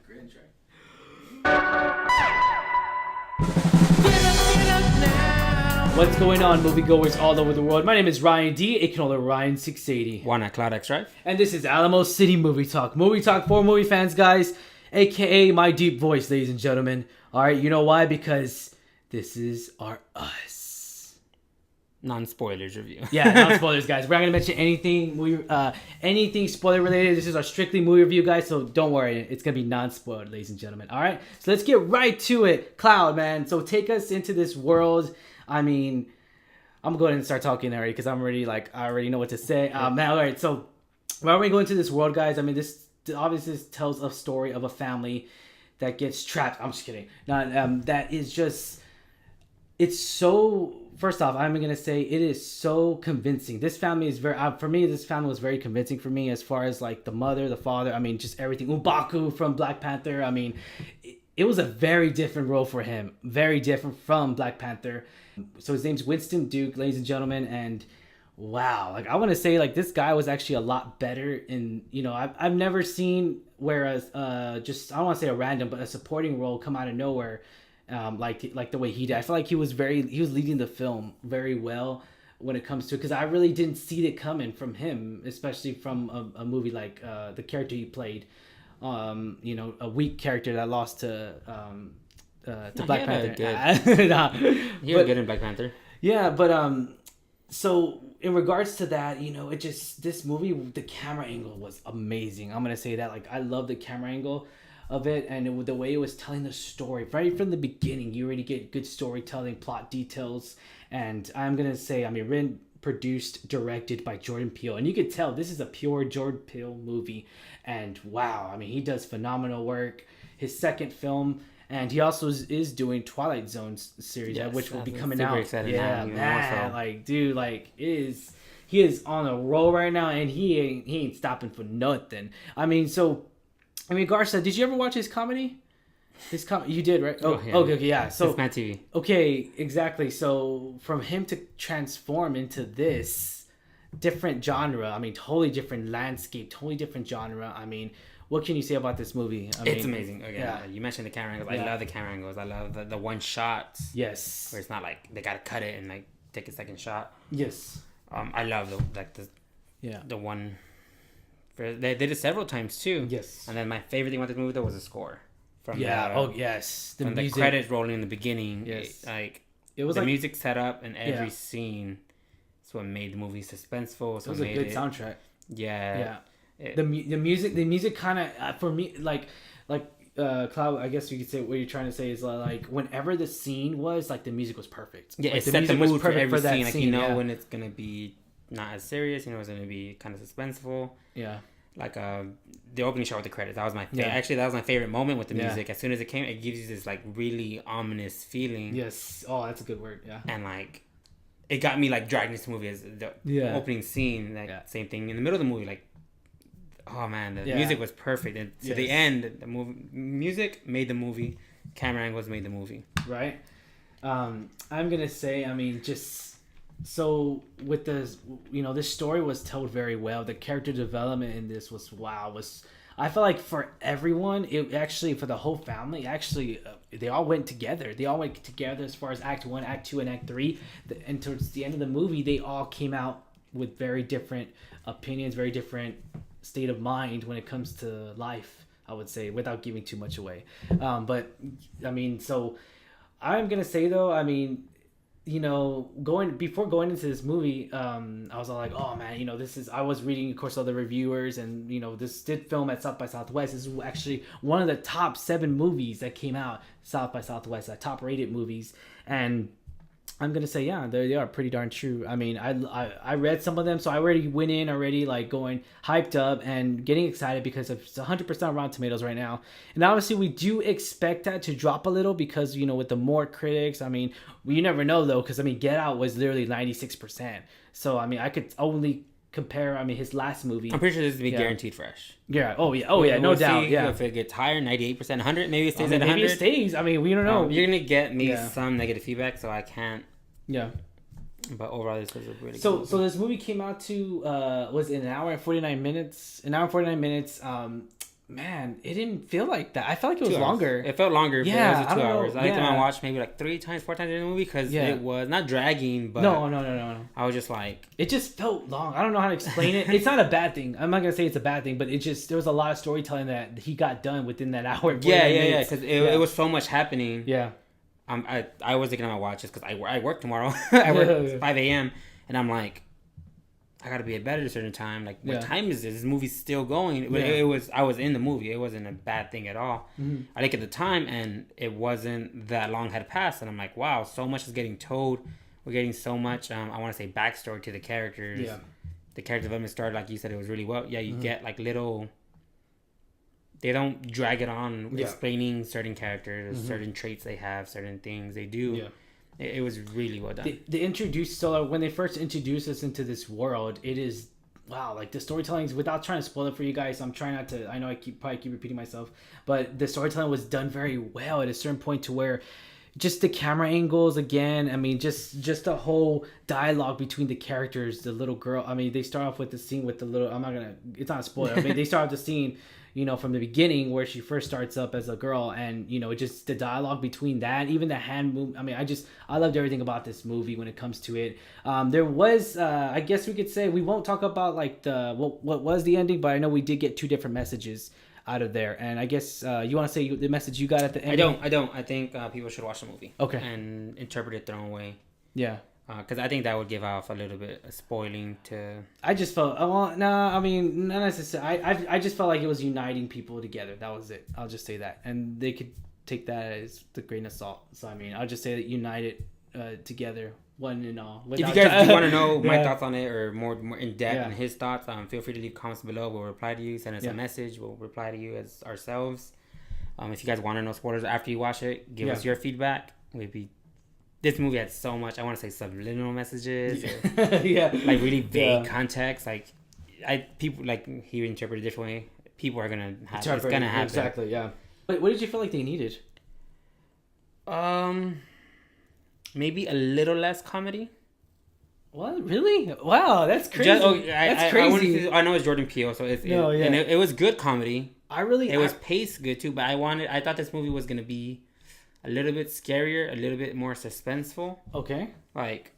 Grinch, right? What's going on, moviegoers all over the world? My name is Ryan D, aka Ryan680. One at Cloud X Drive. And this is Alamo City Movie Talk. Movie Talk for movie fans, guys. AKA my deep voice, ladies and gentlemen. Alright, you know why? Because this is our us. Non-spoilers review. Yeah, non-spoilers, guys. We're not going to mention anything spoiler related. This is our strictly movie review, guys. So don't worry. It's going to be non-spoiled, ladies and gentlemen. Alright? So let's get right to it. Cloud, man. So take us into this world. I mean, I'm going to start talking already because I'm already I already know what to say. Man, all right. So, why are we going to this world, guys? I mean, this obviously tells a story of a family that gets trapped. I'm just kidding. That is just, it's so. First off, I'm gonna say it is so convincing. This family is very, for me. This family was very convincing for me as far as like the mother, the father. I mean, just everything. M'Baku from Black Panther. I mean, it was a very different role for him. Very different from Black Panther. So his name's Winston Duke, ladies and gentlemen, and wow, like I want to say, like this guy was actually a lot better in, you know, I've never seen whereas just I don't want to say a random, but a supporting role come out of nowhere, like the way he did. I feel like he was leading the film very well when it comes to, because I really didn't see it coming from him, especially from a movie like the character he played, you know, a weak character that lost to Black Panther. He was good in Black Panther. Yeah, but so in regards to that, you know, this movie, the camera angle was amazing. I'm gonna say that, like, I love the camera angle of it, and the way it was telling the story right from the beginning. You already get good storytelling, plot details, and I'm gonna say, I mean, written, produced, directed by Jordan Peele, and you could tell this is a pure Jordan Peele movie. And wow, I mean, he does phenomenal work. His second film. And he also is doing Twilight Zone series, yes, which will be coming out. Yeah, man, like, dude, like, he is on a roll right now, and he ain't stopping for nothing. I mean, so in regards to that, did you ever watch his comedy? You did, right? Oh, yeah. Okay, yeah. So it's Mad TV. Okay, exactly. So from him to transform into this different genre, I mean, totally different landscape, totally different genre. I mean, what can you say about this movie? It's amazing. Again, yeah. You mentioned the camera angles. I love the camera angles. I love the one shots. Yes. Where it's not like they gotta cut it and like take a second shot. Yes. I love the one. They did it several times too. Yes. And then my favorite thing about this movie though was the score. From yes. The music. The credits rolling in the beginning. Yes. It was the music set up and every scene. It's what made the movie suspenseful. It was a good soundtrack. Yeah. Yeah. The music kind of for me like Cloud, I guess you could say what you're trying to say is like whenever the scene was like the music was perfect. Yeah, like, it set the mood for every scene. Like, you know, when it's gonna be not as serious, you know, it's gonna be kind of suspenseful. Yeah. Like the opening shot with the credits, that was my actually that was my favorite moment with the music. As soon as it came, it gives you this like really ominous feeling. Yes. Oh, that's a good word. Yeah. And like it got me like dragged into the movie as the opening scene. Like same thing in the middle of the movie, like. Oh man, the music was perfect, and to the end, the music made the movie. Camera angles made the movie. Right. I'm gonna say, I mean, just so with the, you know, this story was told very well. The character development in this was I felt like for everyone, it actually for the whole family, actually they all went together. They all went together as far as Act 1, Act 2, and Act 3, and towards the end of the movie, they all came out with very different opinions, very different state of mind when it comes to life, I would say, without giving too much away. But I mean, so I'm gonna say though, I mean, you know, before going into this movie, I was all like, oh man, you know, I was reading, of course, other reviewers, and you know, this did film at South by Southwest. This is actually one of the top 7 movies that came out South by Southwest, top rated movies, and I'm gonna say, yeah, they are pretty darn true. I mean, I read some of them, so I already went in like going hyped up and getting excited because it's 100% Rotten Tomatoes right now. And obviously, we do expect that to drop a little because, you know, with the more critics, I mean, you never know though, because I mean, Get Out was literally 96%. So I mean, I could only compare. I mean, his last movie. I'm pretty sure this is be guaranteed fresh. Yeah. Oh yeah. Oh yeah. No doubt. See, yeah. If it gets higher, 98%, 100, maybe it stays at 100. Maybe it stays. I mean, we don't know. You're gonna get me some negative feedback, so I can't. Yeah. But overall, this was a really good movie. So this movie came out to was an hour and 49 minutes. man, it didn't feel like that. I felt like it was longer. It felt longer. Yeah, it was 2 hours. I think I watched maybe like 3 times, 4 times in the movie because it was not dragging, but no. I was just like, it just felt long. I don't know how to explain it. It's not a bad thing. I'm not gonna say it's a bad thing, but it just there was a lot of storytelling that he got done within that hour. Yeah. Because it was so much happening. Yeah. I was looking at my watch just because I work tomorrow. I work 5 a.m. and I'm like, I gotta be at bed at a certain time. Like, what time is this? This movie's still going. I was in the movie. It wasn't a bad thing at all. Mm-hmm. I look at the time, and it wasn't that long had passed, and I'm like, wow, so much is getting told. We're getting so much. I want to say backstory to the characters. Yeah. The character development started, like you said, it was really well. Yeah, you get like little. They don't drag it on explaining certain characters, certain traits they have, certain things they do. Yeah. It was really well done. They introduced when they first introduced us into this world, it is wow. Like the storytelling is, without trying to spoil it for you guys, I'm trying not to. I know I probably keep repeating myself, but the storytelling was done very well at a certain point to where just the camera angles again. I mean, just the whole dialogue between the characters, the little girl. I mean, they start off with the scene with the little. I'm not gonna. It's not a spoiler. I mean, they start off the scene. From the beginning where she first starts up as a girl, and just the dialogue between that, even the hand move. I mean, I loved everything about this movie when it comes to it. There was, I guess we could say, we won't talk about like what was the ending, but I know we did get 2 different messages out of there, and I guess you want to say the message you got at the end. I don't. I think people should watch the movie. Okay. And interpret it their own way. Yeah. Because I think that would give off a little bit of spoiling to... I just felt... Well, no, I mean, not necessarily. I just felt like it was uniting people together. That was it. I'll just say that. And they could take that as the grain of salt. So, I mean, I'll just say that united together, one and all. If you guys do want to know my thoughts on it or more in depth and his thoughts, feel free to leave comments below. We'll reply to you. Send us a message. We'll reply to you as ourselves. If you guys want to know spoilers after you watch it, give us your feedback. We'd be... This movie had so much, I want to say, subliminal messages. Or, like, really vague context. Like, people, like, he interpreted a different way. People are going to have it's going to happen. Exactly, yeah. But what did you feel like they needed? Maybe a little less comedy. What? Really? Wow, that's crazy. That's crazy. I know it's Jordan Peele, so and it was good comedy. It was paced good, too, but I thought this movie was going to be a little bit scarier, a little bit more suspenseful. Okay. Like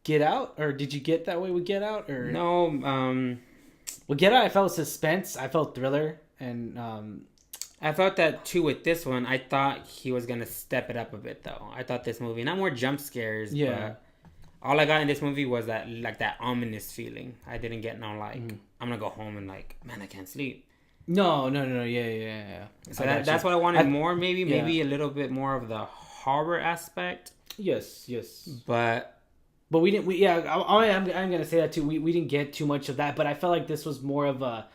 Get Out? Or did you get that way with Get Out? Or no. Well, Get Out, I felt suspense. I felt thriller. And I felt that too with this one. I thought he was going to step it up a bit, though. I thought this movie, not more jump scares, but all I got in this movie was that ominous feeling. I didn't get no I'm going to go home and man, I can't sleep. No. Yeah. So that's what I wanted more, maybe a little bit more of the horror aspect. Yes. But we didn't. I'm gonna say that too. We didn't get too much of that, but I felt like this was more of a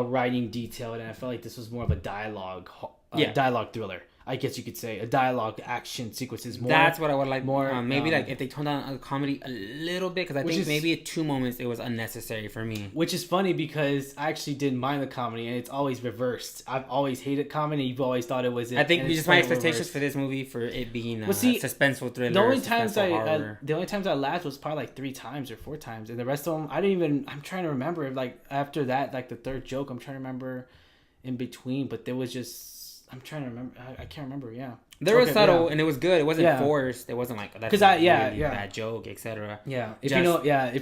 writing detail, and I felt like this was more of a dialogue thriller. I guess you could say a dialogue action sequences more. That's what I would like more. Maybe if they toned down the comedy a little bit, because I think maybe at 2 moments it was unnecessary for me. Which is funny because I actually didn't mind the comedy, and it's always reversed. I've always hated comedy, and you've always thought it was. I think just my expectations for this movie for it being a suspenseful thriller. The only times I laughed was probably 3 times or 4 times, and the rest of them I didn't even. I'm trying to remember after that, the third joke. I'm trying to remember in between, but there was just. I'm trying to remember. I can't remember. Yeah, there was subtle and it was good. It wasn't forced. It wasn't that's bad joke, etc. Yeah, if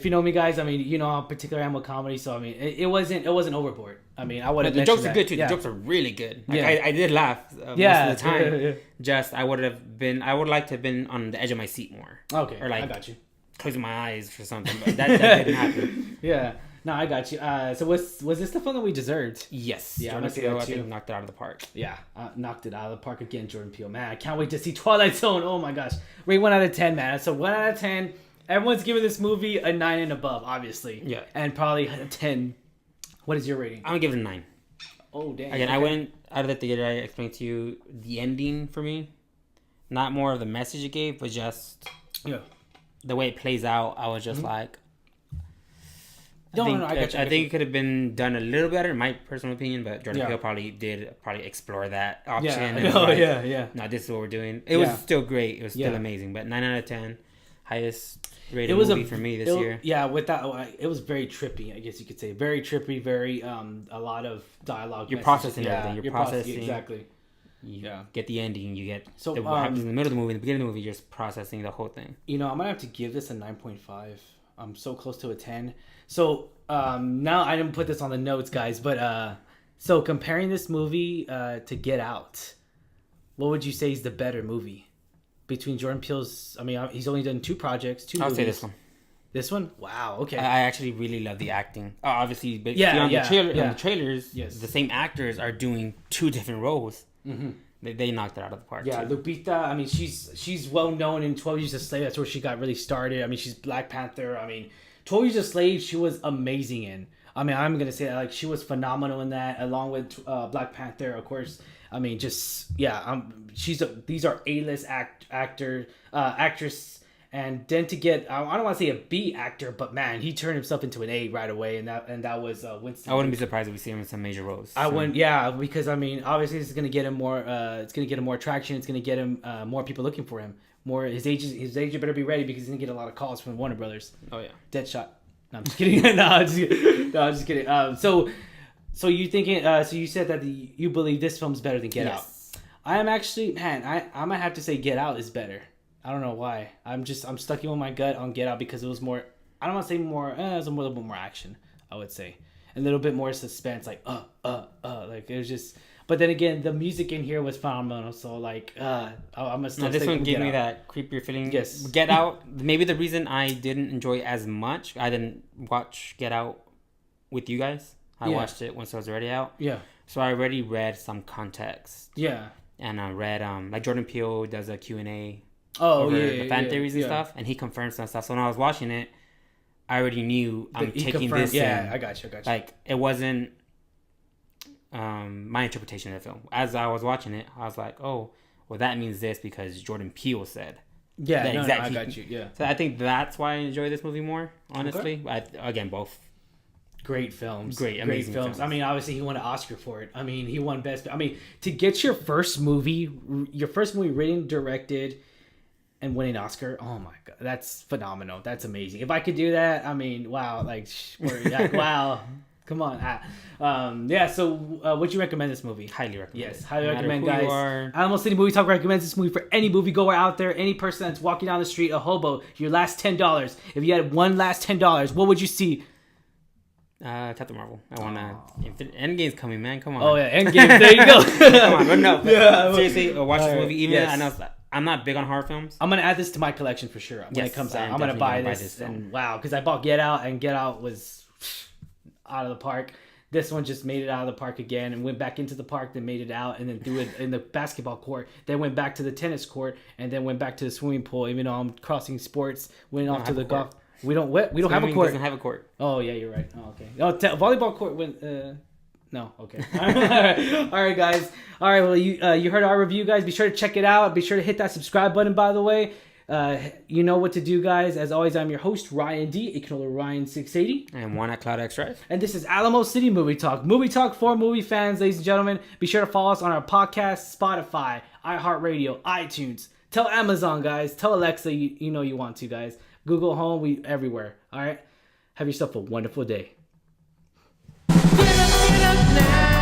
you know me, guys, I mean, you know how particular I am with comedy, so I mean, it wasn't overboard. I mean, I would have. The jokes are good too. The jokes are really good. I did laugh most of the time. Yeah. Just I would like to have been on the edge of my seat more. Okay, or I got you. Closing my eyes for something, but that didn't happen. Yeah. No, I got you. So was this the film that we deserved? Yes. Yeah, Jordan Peele, I think knocked it out of the park. Yeah, knocked it out of the park again, Jordan Peele. Man, I can't wait to see Twilight Zone. Oh my gosh. Rate 1 out of 10, man. So 1 out of 10. Everyone's giving this movie a 9 and above, obviously. Yeah. And probably a 10. What is your rating? I'm going to give it a 9. Oh, damn. Again, I went out of the theater. I explained to you the ending for me. Not more of the message it gave, but just the way it plays out. I was just I think it could have been done a little better, in my personal opinion, but Jordan Peele probably explore that option. No, this is what we're doing. It was still great. It was still amazing, but 9 out of 10. highest rated movie for me this year. Yeah, with that, it was very trippy. I guess you could say very trippy, very a lot of dialogue. You're processing everything. You're processing exactly. You get the ending. You get what happens in the middle of the movie. In the beginning of the movie, you're just processing the whole thing. I'm gonna have to give this a 9.5. I'm so close to a 10. So now I didn't put this on the notes, guys, but so comparing this movie to Get Out, what would you say is the better movie between Jordan Peele's? I mean, he's only done 2 projects, 2 movies. I'll say this one. This one? Wow. Okay. I actually really love the acting. Obviously, but on the trailers, yes, the same actors are doing 2 different roles. Mm-hmm. They knocked it out of the park. Yeah, too. Lupita. I mean, she's well known in 12 Years a Slave. That's where she got really started. I mean, she's Black Panther. I mean, 12 Years a Slave, she was amazing in. I mean, I'm gonna say that, like, she was phenomenal in that, along with Black Panther, of course. I mean, just these are A-list actress. And then to get, I don't want to say a B actor, but man, he turned himself into an A right away, and that was Winston. I wouldn't be surprised if we see him in some major roles. I wouldn't, yeah, because I mean, obviously, it's gonna get him more. It's gonna get him more traction. It's gonna get him more people looking for him. More his agent better be ready because he's gonna get a lot of calls from Warner Brothers. Oh yeah, Deadshot. No, I'm just kidding. I'm just kidding. So you thinking? So you said that you believe this film's better than Get Out. I am actually, man. I might have to say Get Out is better. I don't know why. I'm stuck in with my gut on Get Out because it was more. I don't want to say more. It was a little bit more action. I would say a little bit more suspense. Like like it was just. But then again, the music in here was phenomenal. So like, I'm gonna. No, this one gave me that creepier feeling. Yes. Get Out. Maybe the reason I didn't enjoy it as much. I didn't watch Get Out with you guys. I watched it once it was already out. Yeah. So I already read some context. Yeah. And I read like Jordan Peele does a Q&A. The fan theories and stuff, and he confirmed some stuff. So when I was watching it, I already knew I'm taking this. Yeah, I got you. Like it wasn't my interpretation of the film. As I was watching it, I was like, oh, well, that means this because Jordan Peele said. Yeah, I got you. Yeah. So I think that's why I enjoy this movie more. Honestly, again, both. Great films. Amazing films. I mean, obviously, he won an Oscar for it. I mean, he won Best. I mean, to get your first movie written, directed, and winning an Oscar, oh my god, that's phenomenal. That's amazing. If I could do that, I mean, wow, wow. Come on. So would you recommend this movie? Highly recommend. Yes, highly recommend, guys. Alamo City Movie Talk recommends this movie for any moviegoer out there, any person that's walking down the street, a hobo, your last $10. If you had one last $10, what would you see? Captain Marvel. I want to. Endgame's coming, man. Come on. Oh yeah, Endgame. There you go. Come on, but no. But seriously, watch this movie. Even I know I'm not big on horror films. I'm gonna add this to my collection for sure when it comes out. I'm gonna buy this. And wow, because I bought Get Out, and Get Out was out of the park. This one just made it out of the park again and went back into the park, then made it out, and then threw it in the basketball court. Then went back to the tennis court, and then went back to the swimming pool. Even though I'm crossing sports, went off to the golf. We don't have a court. Doesn't have a court. Oh yeah, you're right. Oh okay. Oh, volleyball court went. No, okay. All right, guys. All right, well, you heard our review, guys. Be sure to check it out. Be sure to hit that subscribe button, by the way. You know what to do, guys. As always, I'm your host, Ryan D. You can call Ryan680. And one at Cloud X Drive. And this is Alamo City Movie Talk. Movie Talk for movie fans, ladies and gentlemen. Be sure to follow us on our podcast, Spotify, iHeart Radio, iTunes. Tell Amazon, guys. Tell Alexa you know you want to, guys. Google Home, we everywhere. All right? Have yourself a wonderful day. Get up now.